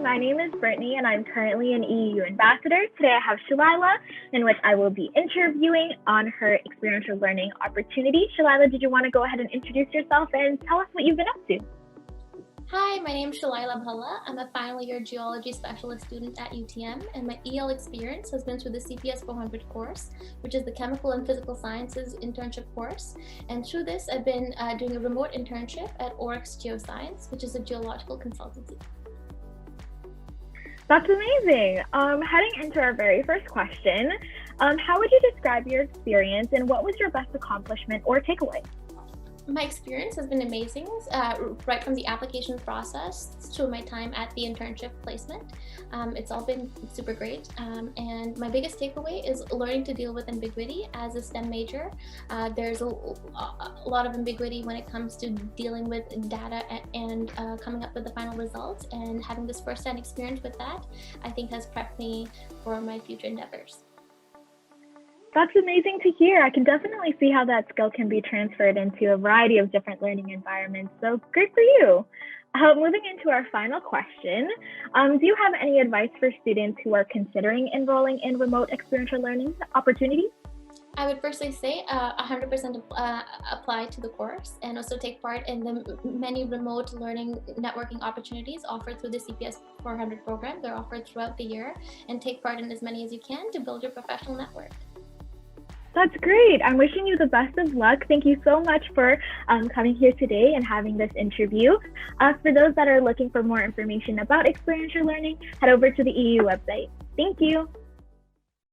My name is Britney and I'm currently an EEU Ambassador. Today I have Shalaila, in which I will be interviewing on her experiential learning opportunity. Shalaila, did you want to go ahead and introduce yourself and tell us what you've been up to? Hi, my name is Shalaila B. I'm a final year Geology Specialist student at UTM, and my EL experience has been through the CPS 400 course, which is the Chemical and Physical Sciences internship course. And through this, I've been doing a remote internship at Orix Geoscience, which is a geological consultancy. That's amazing. Heading into our very first question, how would you describe your experience and what was your best accomplishment or takeaway? My experience has been amazing, right from the application process to my time at the internship placement. It's all been super great, and my biggest takeaway is learning to deal with ambiguity as a STEM major. There's a lot of ambiguity when it comes to dealing with data and coming up with the final results, and having this first-hand experience with that, I think has prepped me for my future endeavors. That's amazing to hear. I can definitely see how that skill can be transferred into a variety of different learning environments. So great for you. Moving into our final question, do you have any advice for students who are considering enrolling in remote experiential learning opportunities? I would firstly say 100% apply to the course, and also take part in the many remote learning networking opportunities offered through the CPS 400 program. They're offered throughout the year, and take part in as many as you can to build your professional network. That's great. I'm wishing you the best of luck. Thank you so much for coming here today and having this interview. For those that are looking for more information about experiential learning, head over to the EEU website. Thank you.